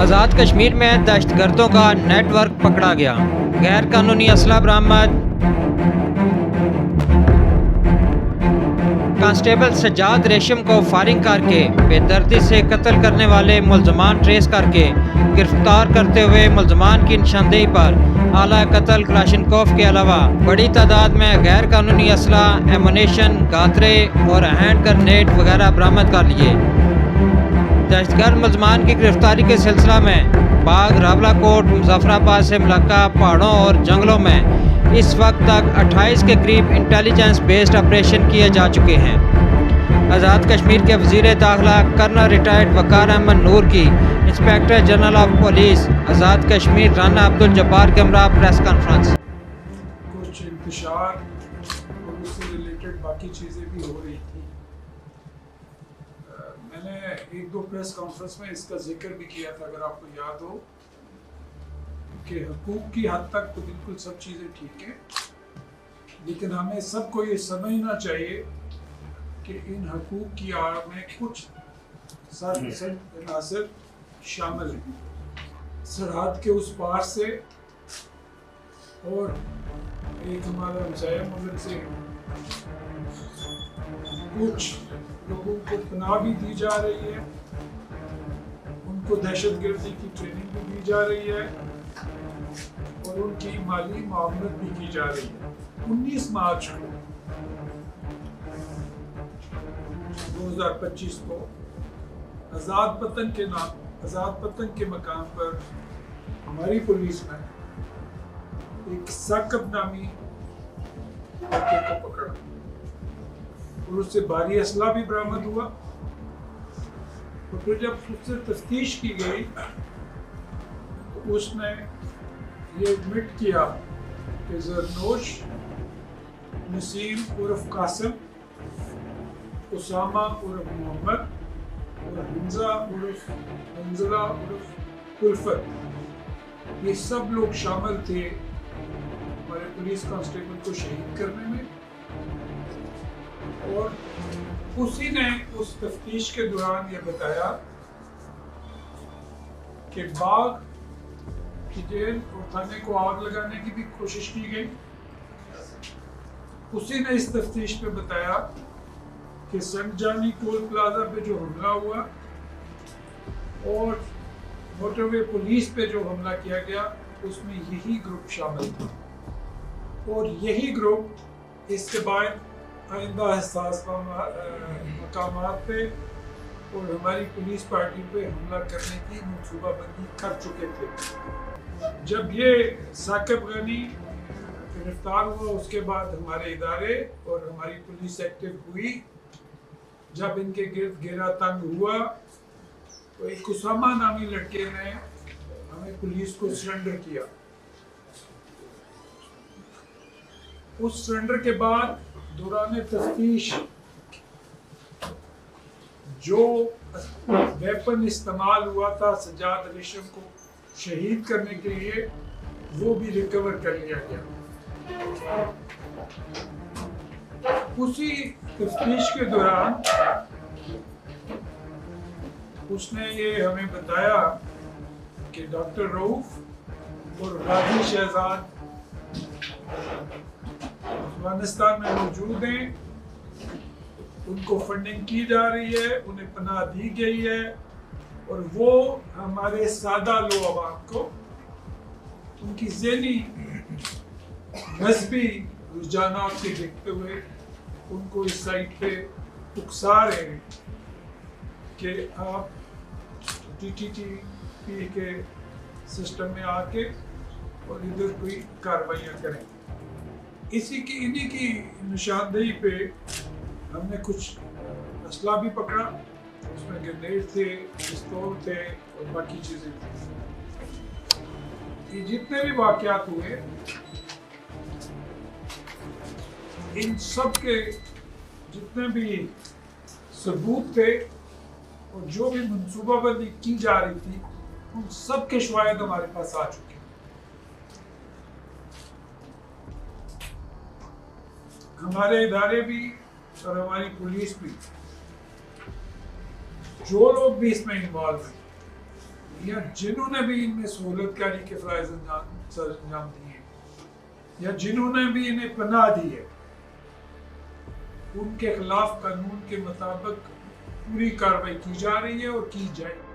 آزاد کشمیر میں دہشت گردوں کا نیٹ ورک پکڑا گیا، غیر قانونی اسلحہ برآمد۔ کانسٹیبل سجاد ریشم کو فائرنگ کر کے بے دردی سے قتل کرنے والے ملزمان ٹریس کر کے گرفتار کرتے ہوئے ملزمان کی نشاندہی پر اعلی قتل کلاشنکوف کے علاوہ بڑی تعداد میں غیر قانونی اسلحہ، ایمونیشن، گاترے اور ہینڈ گرنیڈ وغیرہ برآمد کر لیے۔ دہشت گرد ملزمان کی گرفتاری کے سلسلہ میں باغ، راولہ کوٹ، مظفر آباد سے ملکہ پہاڑوں اور جنگلوں میں اس وقت تک 28 کے قریب انٹیلیجنس بیسڈ آپریشن کیے جا چکے ہیں۔ آزاد کشمیر کے وزیر داخلہ کرنل ریٹائرڈ وقار احمد نور کی inspector general of police Azad Kashmir Rana Abdul Jabbar کے ہمراہ پریس کانفرنس۔ کچھ انتشار اور اس سے ریلیٹڈ باقی چیزیں بھی ہو رہی تھیں۔ میں نے ایک دو پریس کانفرنس میں اس کا ذکر بھی کیا تھا، اگر آپ کو یاد ہو، کہ حقوق کی حد تک تو بالکل سب چیزیں ٹھیک ہیں، لیکن ہمیں سب کو یہ سمجھنا چاہیے کہ ان حقوق کی آڑ میں کچھ عناصر شامل ہیں، سرحد کے اس پار سے اور ایک ہمارا ہمسایہ ملک سے کچھ لوگوں کو پناہ بھی دی جا رہی ہے، ان کو دہشت گردی کی ٹریننگ بھی دی جا رہی ہے اور ان کی مالی معاونت بھی کی جا رہی ہے۔ 19 مارچ کو 2025 کو آزاد پتن کے مقام پر ہماری پولیس نے ایک ثاقب نامی لڑکے کو پکڑا اور اس سے بھاری اسلحہ بھی برآمد ہوا، اور پھر جب اس سے تفتیش کی گئی تو اس نے یہ ایڈمٹ کیا کہ زرنوش، نسیم عرف قاسم، اسامہ عرف محمد اور حنزلہ عرف الفت، یہ سب لوگ شامل تھے ہمارے پولیس کانسٹیبل کو شہید کرنے میں، اور اسی نے اس تفتیش کے دوران یہ بتایا کہ باغ کی جیل اور تھانے کو آگ لگانے کی بھی کوشش کی گئی۔ اسی نے اس تفتیش پہ بتایا کہ سنٹ جانی ٹول پلازا پہ جو حملہ ہوا اور موٹر وے پولیس پہ جو حملہ کیا گیا اس میں یہی گروپ شامل تھا، اور یہی گروپ اس کے بعد آئندہ حساس مقامات پہ اور ہماری پولیس پارٹی پہ حملہ کرنے کی منصوبہ بندی کر چکے تھے۔ جب یہ ثاقب غنی گرفتار ہوا، اس کے بعد ہمارے ادارے اور ہماری پولیس ایکٹیو ہوئی۔ جب ان کے گرد گھیرا تنگ ہوا تو ایک اسامہ نامی لڑکے نے ہمیں پولیس کو سرنڈر کیا۔ اس سرنڈر کے بعد دوران تفتیش جو ویپن استعمال ہوا تھا سجاد ریشم کو شہید کرنے کے لیے، وہ بھی ریکور کر لیا گیا۔ اسی تفتیش کے دوران اس نے یہ ہمیں بتایا کہ ڈاکٹر رؤف اور غازی شہزاد افغانستان میں موجود ہیں، ان کو فنڈنگ کی جا رہی ہے، انہیں پناہ دی گئی ہے، اور وہ ہمارے سادہ لو عوام کو ان کی ذہنی مذہبی رجحانات سے دیکھتے ہوئے ان کو اس سائٹ پہ اکسا رہے ہیں کہ آپ ٹی ٹی ٹی پی کے سسٹم میں آ کے اور ادھر کوئی کارروائیاں کریں۔ انہی کی نشاندہی پہ ہم نے کچھ اسلحہ بھی پکڑا، اس میں گرنیڈ تھے، پستول تھے اور باقی چیزیں تھیں۔ یہ جتنے بھی واقعات ہوئے، ان سب کے جتنے بھی ثبوت تھے اور جو بھی منصوبہ بندی کی جا رہی تھی، ان سب کے شواہد ہمارے پاس آ چکے ہیں۔ ہمارے ادارے بھی اور ہماری پولیس بھی، جو لوگ بھی اس میں انوالو ہیں، یا جنہوں نے بھی ان میں سہولت کاری کے فرائض سر انجام دیے یا جنہوں نے بھی انہیں پناہ دی ہے ان کے خلاف قانون کے مطابق پوری کارروائی کی جا رہی ہے اور کی جائے گی.